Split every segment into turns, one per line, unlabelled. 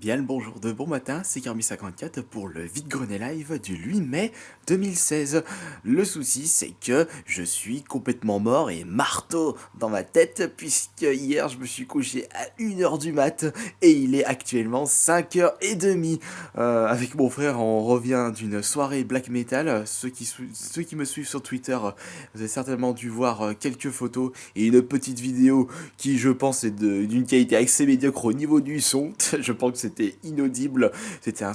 Bien le bonjour de bon matin, c'est Carmi54 pour le vide-grenier live du 8 mai 2016. Le souci c'est que je suis complètement mort et marteau dans ma tête puisque hier je me suis couché à 1 h du mat et il est actuellement 5 h 30. Avec mon frère on revient d'une soirée black metal. Ceux qui me suivent sur Twitter, vous avez certainement dû voir quelques photos et une petite vidéo qui je pense est d'une qualité assez médiocre au niveau du son. Je pense que c'était inaudible. C'était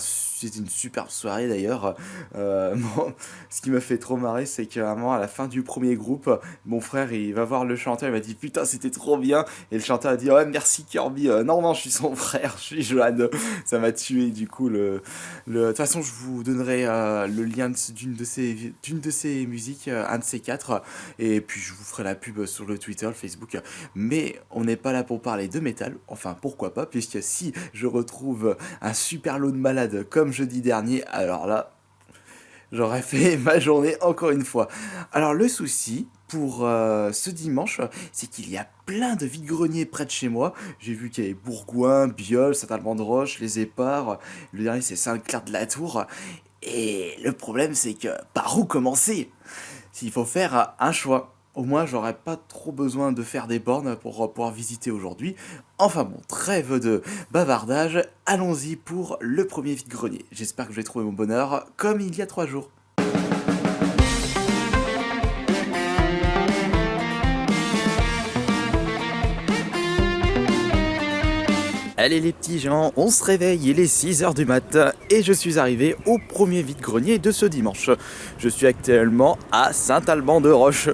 une superbe soirée d'ailleurs. Bon, ce qui m'a fait trop marrer, c'est que vraiment à la fin du premier groupe, mon frère il va voir le chanteur, il m'a dit putain c'était trop bien. Et le chanteur a dit ouais merci Kirby. Non non je suis son frère, je suis Johan. Ça m'a tué du coup de toute façon je vous donnerai le lien d'une de ses musiques, un de ces quatre. Et puis je vous ferai la pub sur le Twitter, le Facebook. Mais on n'est pas là pour parler de métal, enfin pourquoi pas, puisque si je retrouve un super lot de malades comme jeudi dernier, alors là, j'aurais fait ma journée encore une fois. Alors le souci pour ce dimanche, c'est qu'il y a plein de vide-greniers près de chez moi. J'ai vu qu'il y avait Bourgoin, Biol, Saint-Alban-de-Roche, Les Éparres, le dernier c'est Saint-Clair-de-la-Tour. Et le problème c'est que par où commencer? S'il faut faire un choix. Au moins, j'aurais pas trop besoin de faire des bornes pour pouvoir visiter aujourd'hui. Enfin bon, trêve de bavardage, allons-y pour le premier vide-grenier. J'espère que je vais trouver mon bonheur comme il y a 3 jours. Allez les petits gens, on se réveille, il est 6 h du matin et je suis arrivé au premier vide-grenier de ce dimanche. Je suis actuellement à Saint-Alban-de-Roche.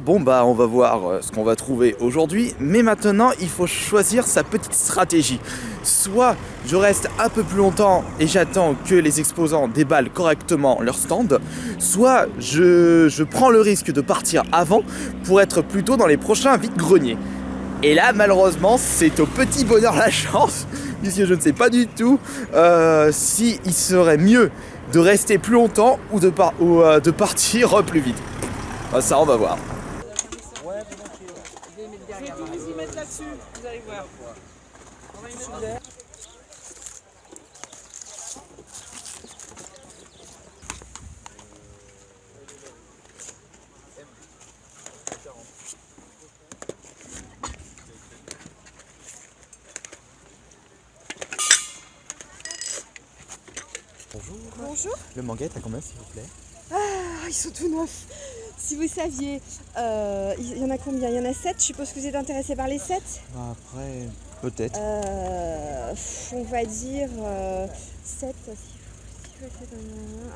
Bon bah on va voir ce qu'on va trouver aujourd'hui, mais maintenant il faut choisir sa petite stratégie. Soit je reste un peu plus longtemps et j'attends que les exposants déballent correctement leur stand, soit je prends le risque de partir avant pour être plutôt dans les prochains vide-greniers. Et là malheureusement c'est au petit bonheur la chance, puisque je ne sais pas du tout si il serait mieux de rester plus longtemps ou de partir plus vite. Ça, on va voir.
Ouais, volontiers. Je vais mettre derrière. Je vais vous y mettre là-dessus, vous allez voir. On va y mettre derrière.
Bonjour.
Bonjour.
Le manguette, à combien s'il vous plaît?
Ah, ils sont tout neufs. Si vous saviez, il y en a combien? Il y en a 7. Je suppose que vous êtes intéressé par les 7.
Après, peut-être.
On va dire 7.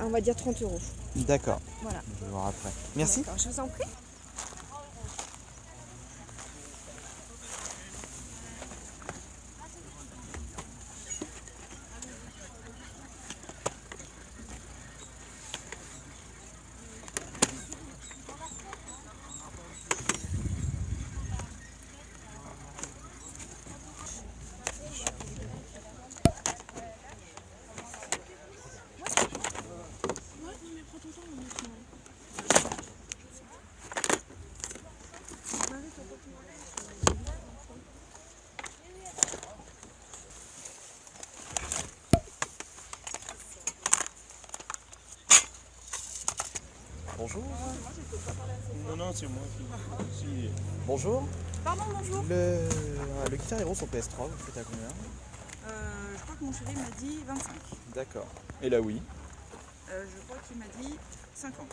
On va dire 30 euros.
D'accord.
Voilà.
Je vais voir après. Merci.
D'accord, je vous en prie.
Bonjour.
Non, c'est moi qui.
Bonjour.
Pardon, bonjour.
Le Guitar Hero sur PS3, vous faites à combien?
Je crois que mon chéri m'a dit 25.
D'accord. Et là, oui.
Je crois qu'il m'a dit 50.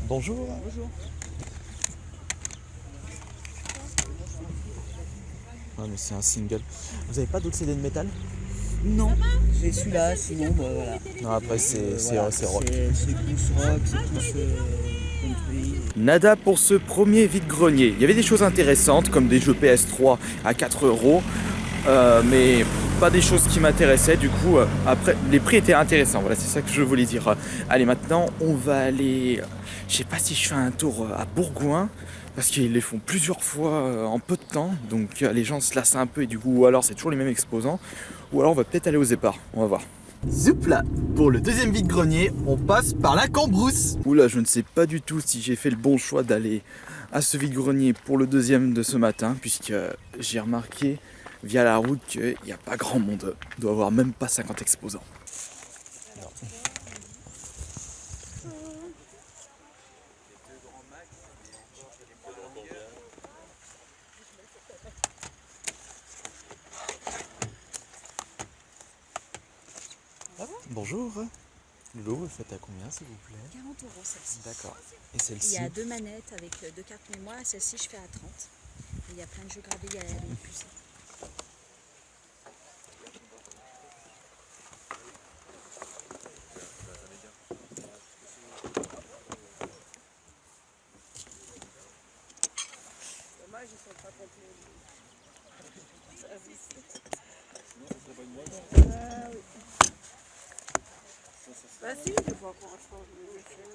Bonjour.
Bonjour.
Ah, mais c'est un single. Vous avez pas d'autres CD de métal?
Non, c'est celui-là, sinon, bah, voilà.
Non, après, c'est
Voilà,
c'est rock.
c'est plus rock, c'est plus country.
Nada pour ce premier vide-grenier. Il y avait des choses intéressantes comme des jeux PS3 à 4 euros, mais pas des choses qui m'intéressaient. Du coup, après, les prix étaient intéressants. Voilà, c'est ça que je voulais dire. Allez, maintenant, on va aller. Je sais pas si je fais un tour à Bourgoin. parce qu'ils les font plusieurs fois en peu de temps, donc les gens se lassent un peu et du coup, ou alors c'est toujours les mêmes exposants, ou alors on va peut-être aller aux éparts, on va voir. Zoup là, pour le deuxième vide-grenier, on passe par la Cambrousse. Oula, je ne sais pas du tout si j'ai fait le bon choix d'aller à ce vide-grenier pour le deuxième de ce matin, puisque j'ai remarqué via la route qu'il n'y a pas grand monde, il doit y avoir même pas 50 exposants. Bonjour, l'eau, vous faites à combien s'il vous plaît?
40 € celle-ci.
D'accord. Et
Il
celle-ci?
y a 2 manettes avec 2 cartes mémoire. Celle-ci, je fais à 30. Et il y a plein de jeux gravés, il y a les puces.
Dommage, ils sont pas complets. Bah si, je vois qu'on change les échelles.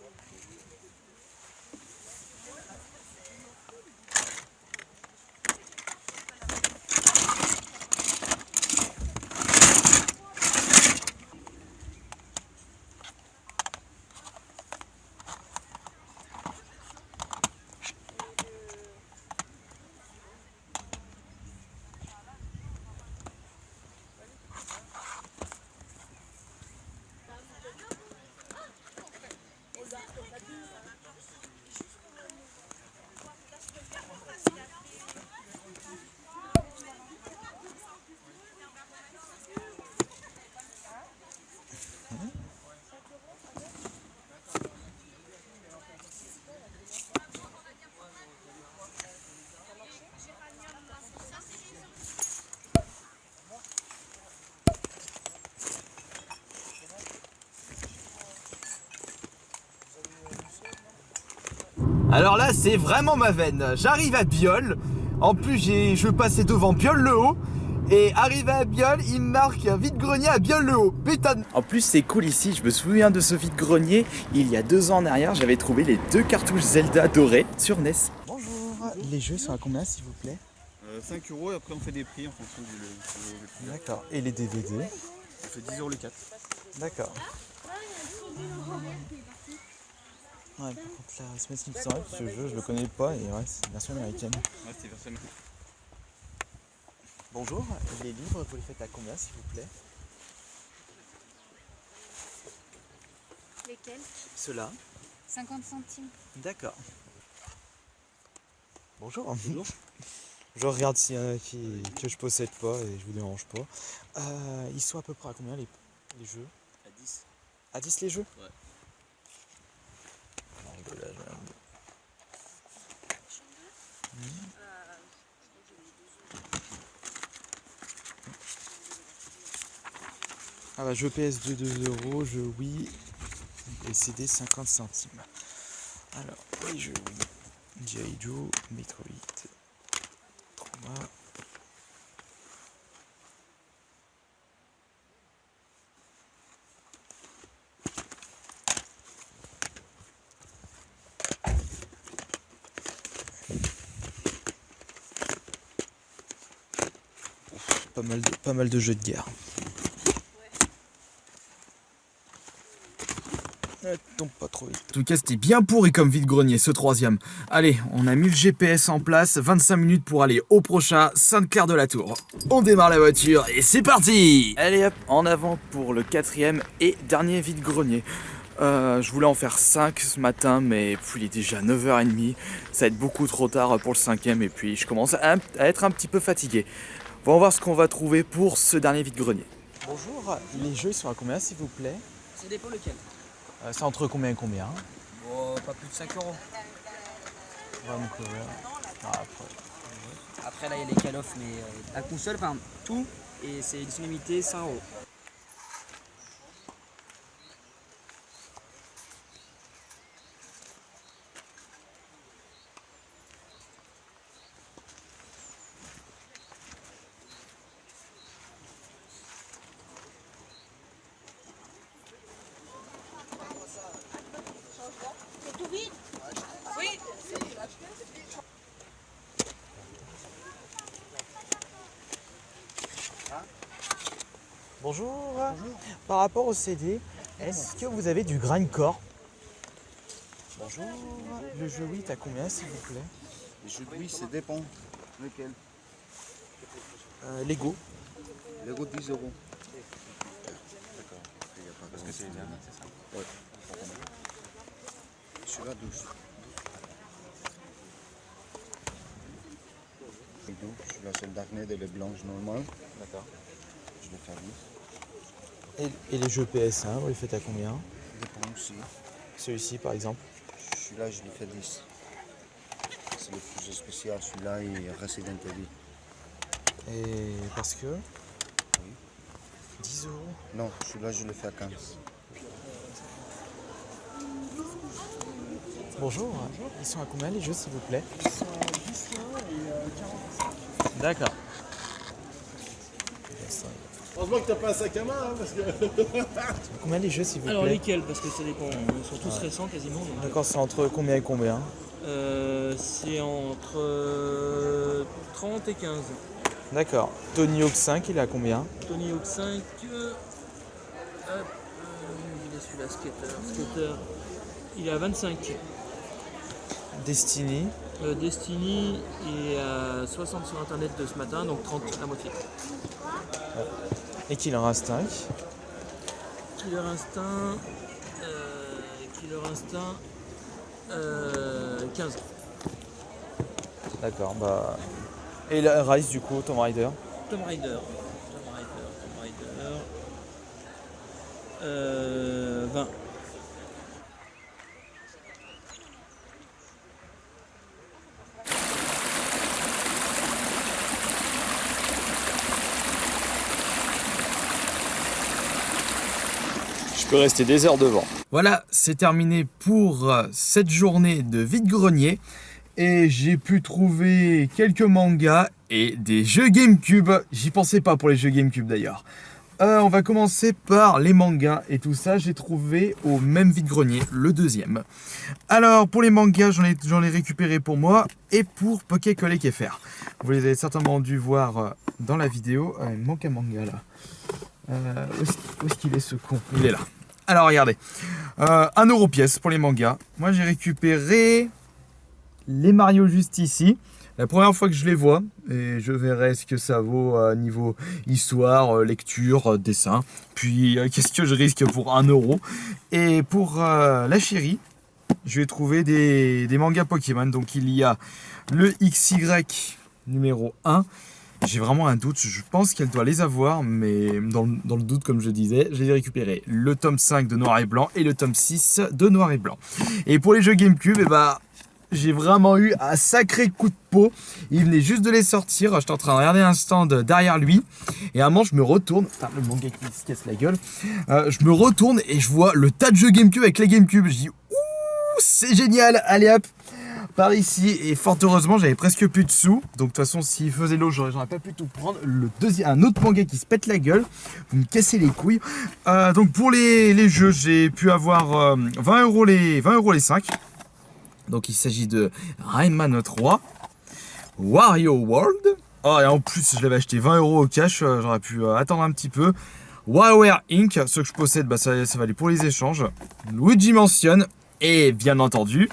Alors là, c'est vraiment ma veine. J'arrive à Biol. En plus, je passais devant Biol-le-Haut. Et arrivé à Biol, il marque un vide-grenier à Biol-le-Haut. Bétonne. En plus, c'est cool ici. Je me souviens de ce vide-grenier. Il y a 2 ans en arrière, j'avais trouvé les 2 cartouches Zelda dorées sur NES. Bonjour. Les jeux sont à combien, s'il vous plaît?
5 € et après on fait des prix en fonction du.
D'accord. Et les DVD?
On fait 10 € les 4.
D'accord. Ouais, par contre, la semaine qui me semble, ce jeu, je le connais pas et ouais, c'est une version américaine.
Ouais, c'est version.
Bonjour, les livres, vous les faites à combien, s'il vous plaît?
Lesquels?
Ceux-là.
50 centimes.
D'accord. Bonjour. Je regarde s'il y en a que je possède pas et je vous dérange pas. Ils sont à peu près à combien les jeux?
À 10.
À 10 les jeux?
Ouais.
Ah bah jeu PS2 2 €, jeu Wii et CD 50 centimes. Alors, les jeux Wii, G.I. Joe, Metroid, Trauma. Pas mal de jeux de guerre. Tombe pas trop vite. En tout cas, c'était bien pourri comme vide-grenier, ce troisième. Allez, on a mis le GPS en place, 25 minutes pour aller au prochain, Sainte-Claire-de-la-Tour. On démarre la voiture et c'est parti! Allez hop, en avant pour le 4e et dernier vide-grenier. Je voulais en faire 5 ce matin, mais puis il est déjà 9h30. Ça va être beaucoup trop tard pour le 5e et puis je commence à être un petit peu fatigué. On va voir ce qu'on va trouver pour ce dernier vide-grenier. Bonjour, les jeux sont à combien s'il vous plaît?
Ça dépend lequel.
C'est entre combien et combien?
Bon, pas plus de 5 €.
Vraiment cool.
Après, là, il y a les call-off, mais la console, enfin, tout, et c'est édition limitée, 100 €.
Oui.
Bonjour. Par rapport au CD, est-ce que vous avez du grindcore? Bonjour. Le jeu 8 à combien s'il vous plaît?
Le jeu de Wii, ça dépend. Lequel?
Lego.
Lego 10 euros.
D'accord. Parce que c'est les derniers, c'est ça?
Ouais. Celui-là 12. Et donc, celui-là c'est le dernier de les blanches normales.
D'accord.
Je vais faire 10.
Et les jeux PS1, vous les faites à combien?
Ça dépend aussi.
Celui-ci par exemple.
Celui-là, je lui fais 10. C'est le plus spécial, celui-là et Resident Evil.
Et parce que 10 euros.
Non, celui-là, je le fais à 15.
Bonjour. Ils sont à combien les jeux s'il vous plaît? Ils sont à 10 et 40. D'accord.
Heureusement que t'as pas un sac à main, hein, parce que...
Combien les jeux s'il vous
Alors
plaît?
lesquels? Parce que ça dépend. Ils sont tous récents quasiment. donc.
D'accord, c'est entre combien et combien?
C'est entre 30 et 15.
D'accord. Tony Hawk 5, il est à combien?
Tony Hawk 5. Hop, il est celui-là, Skater. Il est à 25.
Destiny.
Destiny est à 60 sur internet de ce matin, donc 30 la moitié.
Et Killer Instinct.
Killer Instinct. 15.
D'accord, bah. Et la Rise du coup, Tomb Raider.
Tomb Raider. 20.
Je peux rester des heures devant. Voilà, c'est terminé pour cette journée de vide-grenier. Et j'ai pu trouver quelques mangas et des jeux GameCube. J'y pensais pas pour les jeux GameCube d'ailleurs. On va commencer par les mangas et tout ça, j'ai trouvé au même vide-grenier, le deuxième. Alors pour les mangas, j'en ai récupéré pour moi et pour Poké Collect FR. Vous les avez certainement dû voir dans la vidéo. Il me manque un manga là. Où est-ce qu'il est ce con? Il est là. Alors regardez, 1 euro pièce pour les mangas. Moi j'ai récupéré les Mario juste ici. La première fois que je les vois, et je verrai ce que ça vaut niveau histoire, lecture, dessin. Puis qu'est-ce que je risque pour 1 euro. Et pour la chérie, je vais trouver des mangas Pokémon. Donc il y a le XY numéro 1. J'ai vraiment un doute, je pense qu'elle doit les avoir, mais dans le doute, comme je disais, j'ai récupéré le tome 5 de Noir et Blanc et le tome 6 de Noir et Blanc. Et pour les jeux GameCube, j'ai vraiment eu un sacré coup de peau. Il venait juste de les sortir, j'étais en train de regarder un stand derrière lui, et à un moment je me retourne, le manga qui se casse la gueule, je me retourne et je vois le tas de jeux GameCube avec les GameCube. Je dis, ouh, c'est génial, allez hop, par ici, et fort heureusement j'avais presque plus de sous, donc de toute façon s'il faisait l'eau j'aurais pas pu tout prendre. Un autre manga qui se pète la gueule, vous me cassez les couilles. Donc pour les jeux, j'ai pu avoir 20 euros les 5. Donc il s'agit de Rayman 3, Wario World, et en plus je l'avais acheté 20 euros au cash, j'aurais pu attendre un petit peu. WarioWare Inc, ce que je possède, ça va aller pour les échanges. Luigi Mansion, et bien entendu,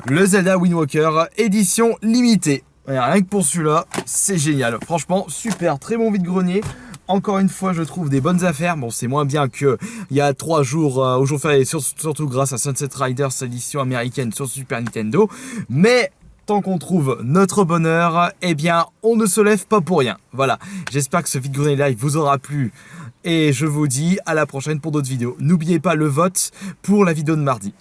le Zelda Wind Waker édition limitée. Et rien que pour celui-là, c'est génial. Franchement, super, très bon vide-grenier. Encore une fois, je trouve des bonnes affaires. Bon, c'est moins bien qu'il y a 3 jours au jour férié, surtout grâce à Sunset Riders édition américaine sur Super Nintendo. Mais tant qu'on trouve notre bonheur, eh bien, on ne se lève pas pour rien. Voilà, j'espère que ce vide-grenier live vous aura plu. Et je vous dis à la prochaine pour d'autres vidéos. N'oubliez pas le vote pour la vidéo de mardi.